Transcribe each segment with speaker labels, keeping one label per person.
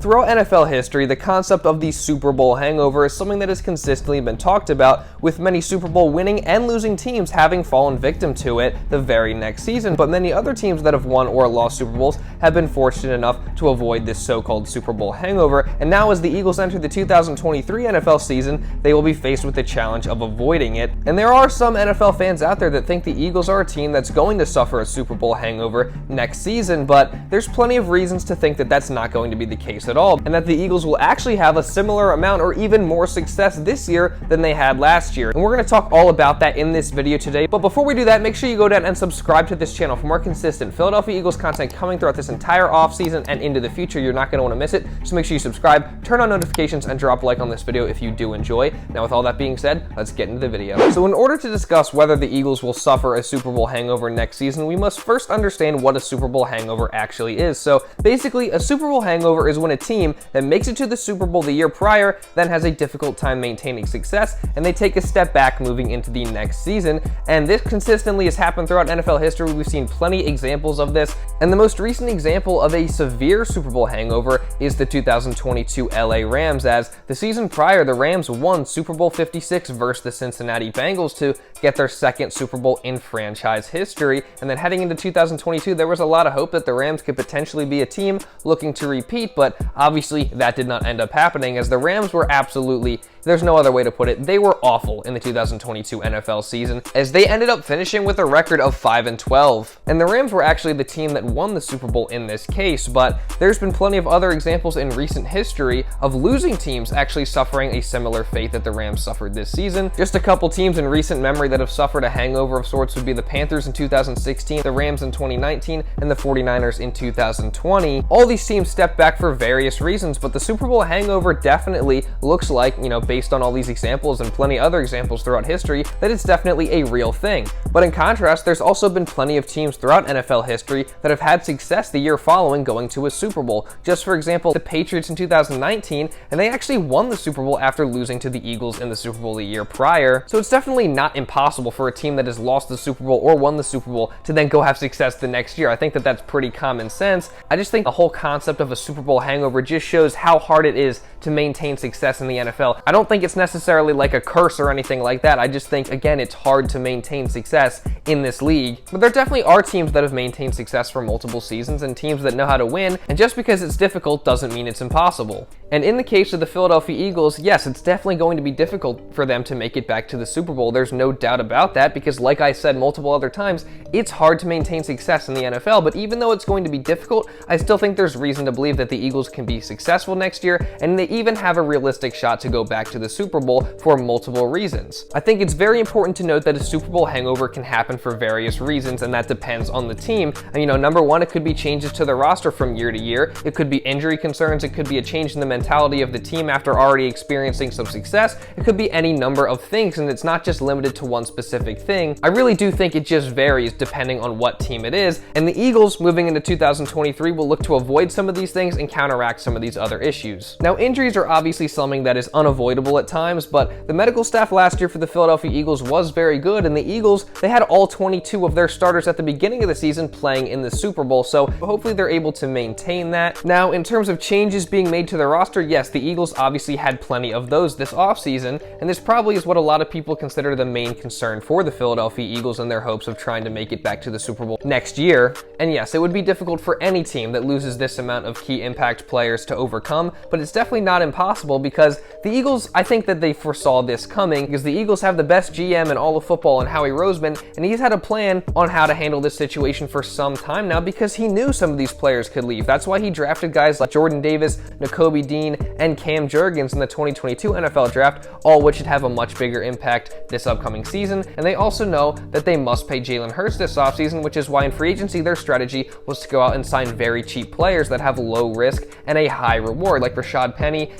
Speaker 1: Throughout NFL history, the concept of the Super Bowl hangover is something that has consistently been talked about, with many Super Bowl winning and losing teams having fallen victim to it the very next season. But many other teams that have won or lost Super Bowls have been fortunate enough to avoid this so-called Super Bowl hangover. And now as the Eagles enter the 2023 NFL season, they will be faced with the challenge of avoiding it. And there are some NFL fans out there that think the Eagles are a team that's going to suffer a Super Bowl hangover next season, but there's plenty of reasons to think that that's not going to be the case at all, and that the Eagles will actually have a similar amount or even more success this year than they had last year. And we're going to talk all about that in this video today. But before we do that, make sure you go down and subscribe to this channel for more consistent Philadelphia Eagles content coming throughout this entire offseason and into the future. You're not going to want to miss it, so make sure you subscribe, turn on notifications, and drop a like on this video if you do enjoy. Now, with all that being said, let's get into the video. So in order to discuss whether the Eagles will suffer a Super Bowl hangover next season, we must first understand what a Super Bowl hangover actually is. So basically, a Super Bowl hangover is when a team that makes it to the Super Bowl the year prior then has a difficult time maintaining success, and they take a step back moving into the next season. And this consistently has happened throughout NFL history. We've seen plenty examples of this, and the most recent example of a severe Super Bowl hangover is the 2022 LA Rams. As the season prior, the Rams won Super Bowl 56 versus the Cincinnati Bengals to get their second Super Bowl in franchise history. And then heading into 2022, there was a lot of hope that the Rams could potentially be a team looking to repeat, but obviously that did not end up happening, as the Rams were absolutely, there's no other way to put it, they were awful in the 2022 NFL season, as they ended up finishing with a record of 5-12. And the Rams were actually the team that won the Super Bowl in this case, but there's been plenty of other examples in recent history of losing teams actually suffering a similar fate that the Rams suffered this season. Just a couple teams in recent memory that have suffered a hangover of sorts would be the Panthers in 2016, the Rams in 2019, and the 49ers in 2020. All these teams stepped back for various reasons, but the Super Bowl hangover definitely looks like, based on all these examples and plenty other examples throughout history, that it's definitely a real thing. But in contrast, there's also been plenty of teams throughout NFL history that have had success the year following going to a Super Bowl. Just for example, the Patriots in 2019, and they actually won the Super Bowl after losing to the Eagles in the Super Bowl the year prior. So it's definitely not impossible for a team that has lost the Super Bowl or won the Super Bowl to then go have success the next year. I think that that's pretty common sense. I just think the whole concept of a Super Bowl hangover just shows how hard it is to maintain success in the NFL. I don't think it's necessarily like a curse or anything like that. I just think, again, it's hard to maintain success in this league. But there definitely are teams that have maintained success for multiple seasons and teams that know how to win, and just because it's difficult doesn't mean it's impossible. And in the case of the Philadelphia Eagles, yes, it's definitely going to be difficult for them to make it back to the Super Bowl. There's no doubt about that, because like I said multiple other times, it's hard to maintain success in the NFL. But even though it's going to be difficult, I still think there's reason to believe that the Eagles can be successful next year, and they even have a realistic shot to go back to the Super Bowl for multiple reasons. I think it's very important to note that a Super Bowl hangover can happen for various reasons, and that depends on the team. And, number one, it could be changes to the roster from year to year. It could be injury concerns. It could be a change in the mentality of the team after already experiencing some success. It could be any number of things, and it's not just limited to one specific thing. I really do think it just varies depending on what team it is, and the Eagles moving into 2023 will look to avoid some of these things and counteract some of these other issues. Now, injuries are obviously something that is unavoidable at times, but the medical staff last year for the Philadelphia Eagles was very good, and the Eagles, they had all 22 of their starters at the beginning of the season playing in the Super Bowl, so hopefully they're able to maintain that. Now, in terms of changes being made to the roster, yes, the Eagles obviously had plenty of those this offseason, and this probably is what a lot of people consider the main concern for the Philadelphia Eagles in their hopes of trying to make it back to the Super Bowl next year. And yes, it would be difficult for any team that loses this amount of key impact players to overcome, but it's definitely not impossible, because the Eagles, I think that they foresaw this coming, because the Eagles have the best GM in all of football in Howie Roseman, and he's had a plan on how to handle this situation for some time now, because he knew some of these players could leave. That's why he drafted guys like Jordan Davis, Nakobe Dean, and Cam Jurgens in the 2022 NFL draft, all which should have a much bigger impact this upcoming season. And they also know that they must pay Jalen Hurts this offseason, which is why in free agency their strategy was to go out and sign very cheap players that have low risk and a high reward, like Rashaad Penny,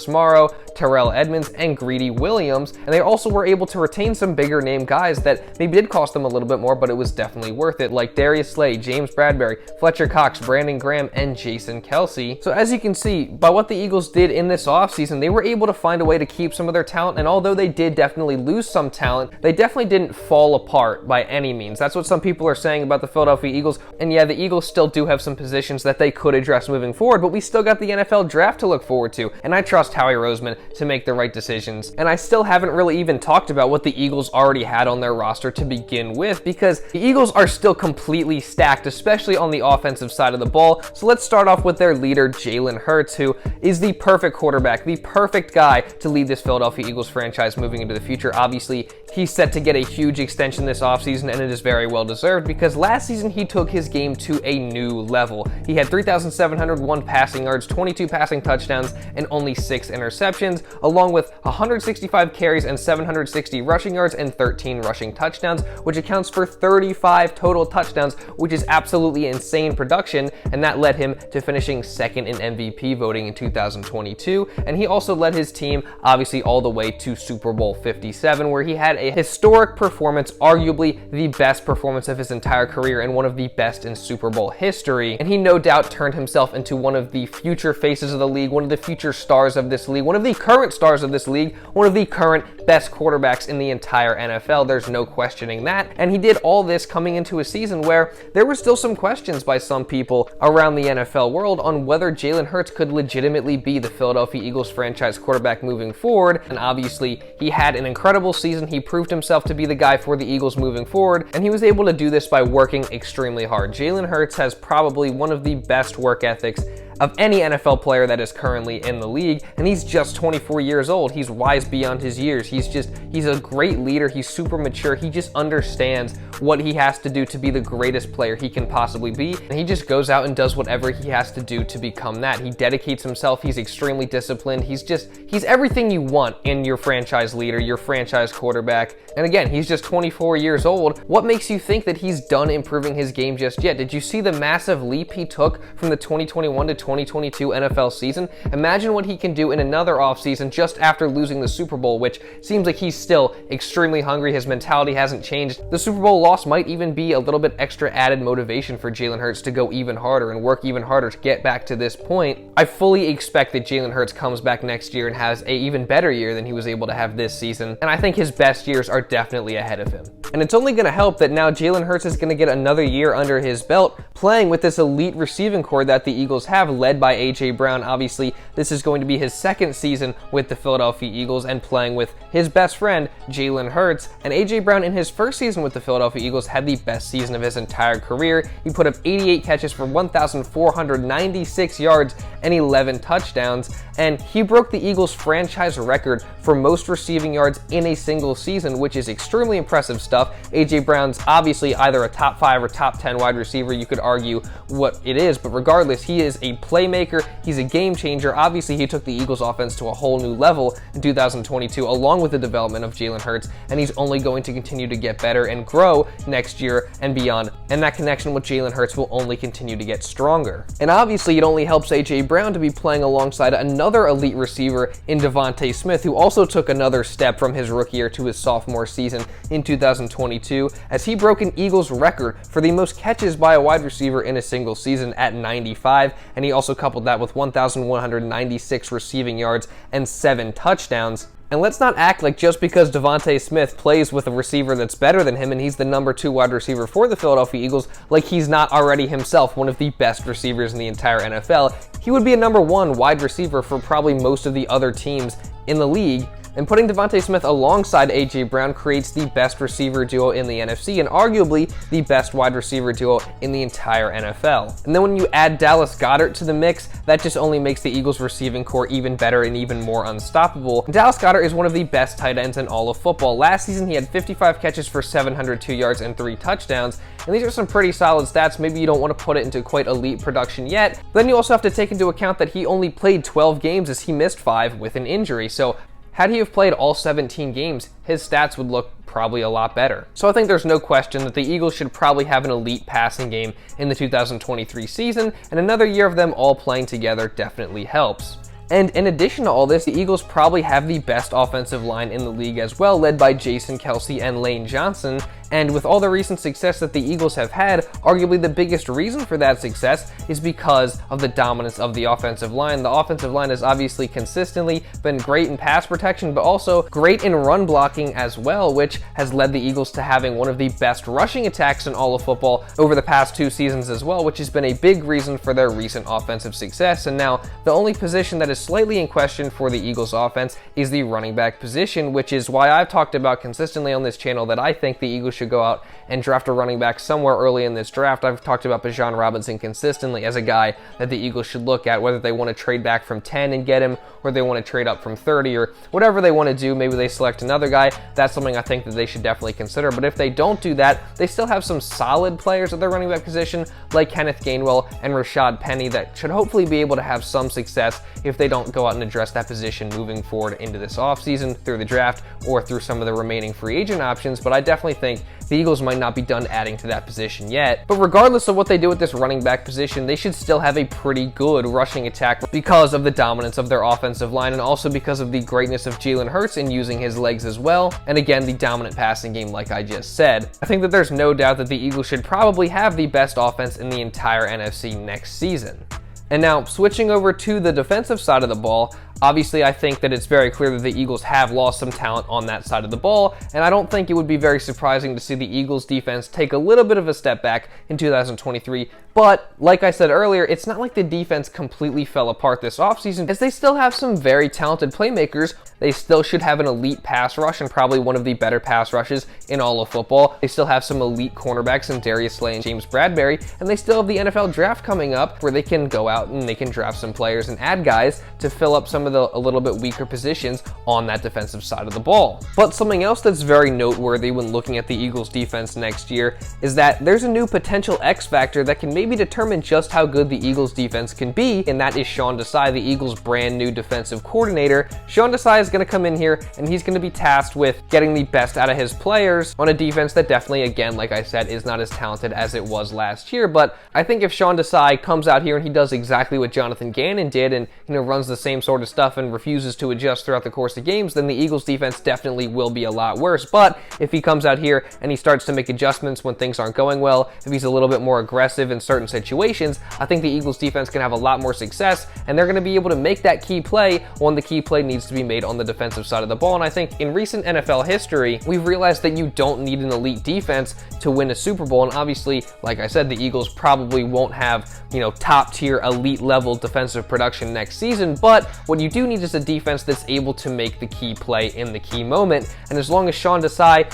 Speaker 1: Morrow, Terrell Terrell Edmunds and Greedy Williams, and they also were able to retain some bigger name guys that maybe did cost them a little bit more, but it was definitely worth it, like Darius Slay, James Bradbury, Fletcher Cox, Brandon Graham, and Jason Kelce. So as you can see, by what the Eagles did in this offseason, they were able to find a way to keep some of their talent, and although they did definitely lose some talent, they definitely didn't fall apart by any means. That's what some people are saying about the Philadelphia Eagles, and yeah, the Eagles still do have some positions that they could address moving forward, but we still got the NFL draft to look forward to, and I trust Howie Roseman to make the right decisions. And I still haven't really even talked about what the Eagles already had on their roster to begin with, because the Eagles are still completely stacked, especially on the offensive side of the ball. So let's start off with their leader, Jalen Hurts, who is the perfect quarterback, the perfect guy to lead this Philadelphia Eagles franchise moving into the future. Obviously, he's set to get a huge extension this offseason, and it is very well deserved because last season he took his game to a new level. He had 3,701 passing yards, 22 passing touchdowns, and only 6 interceptions, along with 165 carries and 760 rushing yards and 13 rushing touchdowns, which accounts for 35 total touchdowns, which is absolutely insane production, and that led him to finishing second in MVP voting in 2022, and he also led his team obviously all the way to Super Bowl 57, where he had a historic performance, arguably the best performance of his entire career and one of the best in Super Bowl history, and he no doubt turned himself into one of the future faces of the league, one of the future stars of this league, one of the current stars of this league, one of the current best quarterbacks in the entire NFL. There's no questioning that, and he did all this coming into a season where there were still some questions by some people around the NFL world on whether Jalen Hurts could legitimately be the Philadelphia Eagles franchise quarterback moving forward, and obviously he had an incredible season. He proved himself to be the guy for the Eagles moving forward, and he was able to do this by working extremely hard. Jalen Hurts has probably one of the best work ethics of any NFL player that is currently in the league, and he's just 24 years old. He's wise beyond his years. He's a great leader. He's super mature. He just understands what he has to do to be the greatest player he can possibly be, and he just goes out and does whatever he has to do to become that. He dedicates himself. He's extremely disciplined. He's everything you want in your franchise leader, your franchise quarterback. And again, he's just 24 years old. What makes you think that he's done improving his game just yet? Did you see the massive leap he took from the 2021 to 2022 NFL season? Imagine what he can do in another offseason just after losing the Super Bowl, which seems like he's still extremely hungry. His mentality hasn't changed. The Super Bowl loss might even be a little bit extra added motivation for Jalen Hurts to go even harder and work even harder to get back to this point. I fully expect that Jalen Hurts comes back next year and has an even better year than he was able to have this season, and I think his best years are definitely ahead of him. And it's only going to help that now Jalen Hurts is going to get another year under his belt playing with this elite receiving core that the Eagles have, led by A.J. Brown. Obviously, this is going to be his second season with the Philadelphia Eagles and playing with his best friend, Jalen Hurts. And A.J. Brown, in his first season with the Philadelphia Eagles, had the best season of his entire career. He put up 88 catches for 1,496 yards and 11 touchdowns, and he broke the Eagles' franchise record for most receiving yards in a single season, which is extremely impressive stuff. A.J. Brown's obviously either a top 5 or top 10 wide receiver. You could argue what it is, but regardless, he is a playmaker. He's a game changer. Obviously, he took the Eagles offense to a whole new level in 2022, along with the development of Jalen Hurts, and he's only going to continue to get better and grow next year and beyond, and that connection with Jalen Hurts will only continue to get stronger. And obviously, it only helps A.J. Brown to be playing alongside another elite receiver in Devonta Smith, who also took another step from his rookie year to his sophomore season in 2022, as he broke an Eagles record for the most catches by a wide receiver in a single season at 95, and he also coupled that with 1,196 receiving yards and 7 touchdowns. And let's not act like just because Devonta Smith plays with a receiver that's better than him and he's the number 2 wide receiver for the Philadelphia Eagles, like he's not already himself one of the best receivers in the entire NFL. He would be a number 1 wide receiver for probably most of the other teams in the league. And putting Devonta Smith alongside A.J. Brown creates the best receiver duo in the NFC and arguably the best wide receiver duo in the entire NFL. And then when you add Dallas Goedert to the mix, that just only makes the Eagles receiving core even better and even more unstoppable. And Dallas Goedert is one of the best tight ends in all of football. Last season, he had 55 catches for 702 yards and 3 touchdowns. And these are some pretty solid stats. Maybe you don't want to put it into quite elite production yet. But then you also have to take into account that he only played 12 games as he missed 5 with an injury. So had he have played all 17 games, his stats would look probably a lot better. So I think there's no question that the Eagles should probably have an elite passing game in the 2023 season, and another year of them all playing together definitely helps. And in addition to all this, the Eagles probably have the best offensive line in the league as well, led by Jason Kelce and Lane Johnson. And with all the recent success that the Eagles have had, arguably the biggest reason for that success is because of the dominance of the offensive line. The offensive line has obviously consistently been great in pass protection, but also great in run blocking as well, which has led the Eagles to having one of the best rushing attacks in all of football over the past 2 seasons as well, which has been a big reason for their recent offensive success. And now the only position that is slightly in question for the Eagles offense is the running back position, which is why I've talked about consistently on this channel that I think the Eagles should go out and draft a running back somewhere early in this draft. I've talked about Bijan Robinson consistently as a guy that the Eagles should look at, whether they want to trade back from 10 and get him, or they want to trade up from 30, or whatever they want to do. Maybe they select another guy. That's something I think that they should definitely consider. But if they don't do that, they still have some solid players at their running back position, like Kenneth Gainwell and Rashaad Penny, that should hopefully be able to have some success if they don't go out and address that position moving forward into this offseason through the draft or through some of the remaining free agent options. But I definitely think the Eagles might not be done adding to that position yet. But regardless of what they do with this running back position, they should still have a pretty good rushing attack because of the dominance of their offensive line and also because of the greatness of Jalen Hurts in using his legs as well. And again, the dominant passing game, like I just said. I think that there's no doubt that the Eagles should probably have the best offense in the entire NFC next season. And now, switching over to the defensive side of the ball, obviously I think that it's very clear that the Eagles have lost some talent on that side of the ball, and I don't think it would be very surprising to see the Eagles defense take a little bit of a step back in 2023. But like I said earlier, it's not like the defense completely fell apart this offseason, as they still have some very talented playmakers. They still should have an elite pass rush and probably one of the better pass rushes in all of football. They still have some elite cornerbacks in Darius Slay and James Bradbury, and they still have the NFL draft coming up where they can go out and they can draft some players and add guys to fill up some of the a little bit weaker positions on that defensive side of the ball. But something else that's very noteworthy when looking at the Eagles defense next year is that there's a new potential X factor that can maybe determine just how good the Eagles defense can be, and that is Sean Desai, the Eagles brand new defensive coordinator. Sean Desai is going to come in here and he's going to be tasked with getting the best out of his players on a defense that definitely, again, like I said, is not as talented as it was last year. But I think if Sean Desai comes out here and he does exactly what Jonathan Gannon did and runs the same sort of stuff and refuses to adjust throughout the course of games, then the Eagles defense definitely will be a lot worse. But if he comes out here and he starts to make adjustments when things aren't going well, if he's a little bit more aggressive in certain situations, I think the Eagles defense can have a lot more success, and they're going to be able to make that key play when the key play needs to be made on the defensive side of the ball. And I think in recent NFL history, we've realized that you don't need an elite defense to win a Super Bowl. And obviously, like I said, the Eagles probably won't have, top tier elite level defensive production next season, but what you do need is a defense that's able to make the key play in the key moment. And as long as Sean Desai,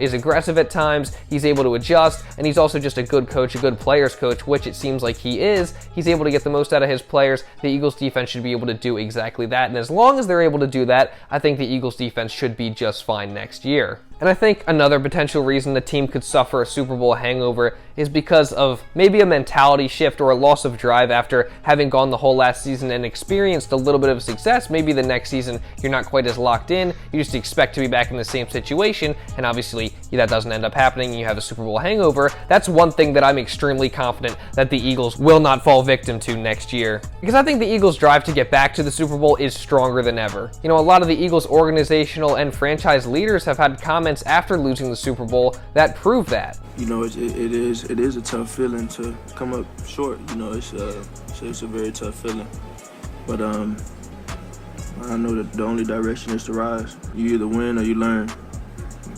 Speaker 1: is aggressive at times, he's able to adjust, and he's also just a good coach, a good players coach, which it seems like he is. He's able to get the most out of his players. The Eagles defense should be able to do exactly that. And as long as they're able to do that, I think the Eagles defense should be just fine next year. And I think another potential reason the team could suffer a Super Bowl hangover is because of maybe a mentality shift or a loss of drive after having gone the whole last season and experienced a little bit of success. Maybe the next season you're not quite as locked in. You just expect to be back in the same situation, and obviously that doesn't end up happening and you have a Super Bowl hangover. That's one thing that I'm extremely confident that the Eagles will not fall victim to next year, because I think the Eagles' drive to get back to the Super Bowl is stronger than ever. A lot of the Eagles organizational and franchise leaders have had comments after losing the Super Bowl that prove that.
Speaker 2: It is a tough feeling to come up short. It's a very tough feeling. But I know that the only direction is to rise. You either win or you learn.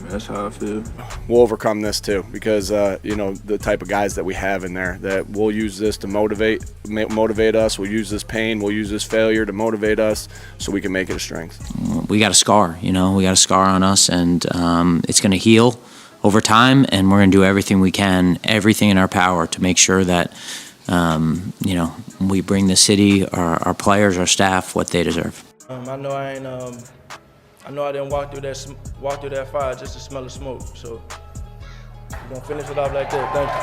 Speaker 2: That's how I feel.
Speaker 3: We'll overcome this too, because the type of guys that we have in there, that we'll use this to motivate us. We'll use this pain, we'll use this failure to motivate us, so we can make it a strength.
Speaker 4: We got a scar, we got a scar on us, and it's going to heal over time, and we're going to do everything we can, everything in our power to make sure that we bring the city, our players, our staff, what they deserve.
Speaker 2: I know I didn't walk through that fire just to smell the smoke. So we're gonna finish it off like that. Thank you.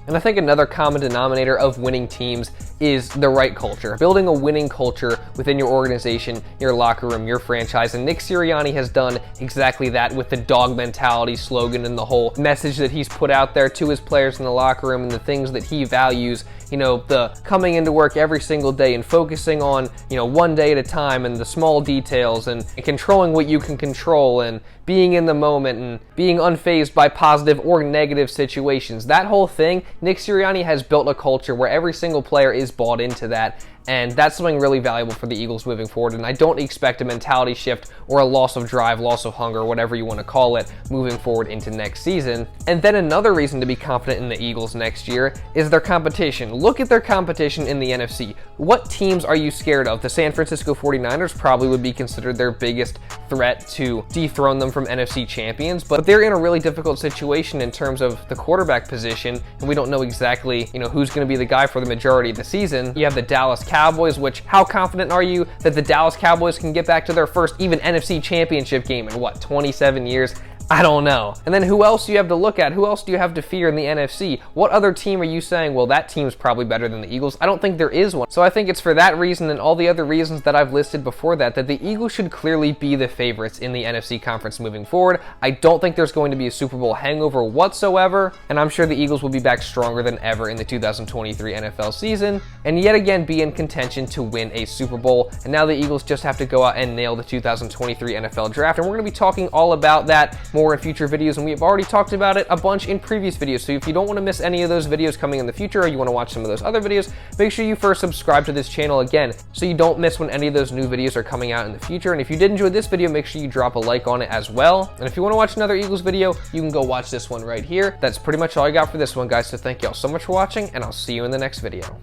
Speaker 1: And I think another common denominator of winning teams is the right culture. Building a winning culture within your organization, your locker room, your franchise. And Nick Sirianni has done exactly that with the dog mentality slogan and the whole message that he's put out there to his players in the locker room and the things that he values. You know, the coming into work every single day and focusing on, you know, one day at a time and the small details and controlling what you can control and being in the moment and being unfazed by positive or negative situations. That whole thing, Nick Sirianni has built a culture where every single player is bought into that. And that's something really valuable for the Eagles moving forward. And I don't expect a mentality shift or a loss of drive, loss of hunger, whatever you want to call it, moving forward into next season. And then another reason to be confident in the Eagles next year is their competition. Look at their competition in the NFC. What teams are you scared of? The San Francisco 49ers probably would be considered their biggest threat to dethrone them from NFC champions, but they're in a really difficult situation in terms of the quarterback position, and we don't know exactly, you know, who's going to be the guy for the majority of the season. You have the Dallas Cowboys, which, how confident are you that the Dallas Cowboys can get back to their first even NFC championship game in, what, 27 years? I don't know. And then who else do you have to look at? Who else do you have to fear in the NFC? What other team are you saying, well, that team's probably better than the Eagles? I don't think there is one. So I think it's for that reason and all the other reasons that I've listed before that the Eagles should clearly be the favorites in the NFC conference moving forward. I don't think there's going to be a Super Bowl hangover whatsoever, and I'm sure the Eagles will be back stronger than ever in the 2023 NFL season, and yet again be in contention to win a Super Bowl. And now the Eagles just have to go out and nail the 2023 NFL draft, and we're going to be talking all about that more in future videos, and we have already talked about it a bunch in previous videos. So if you don't want to miss any of those videos coming in the future, or you want to watch some of those other videos, make sure you first subscribe to this channel again so you don't miss when any of those new videos are coming out in the future. And if you did enjoy this video, make sure you drop a like on it as well. And if you want to watch another Eagles video, you can go watch this one right here. That's pretty much all I got for this one, guys. So thank you all so much for watching, and I'll see you in the next video.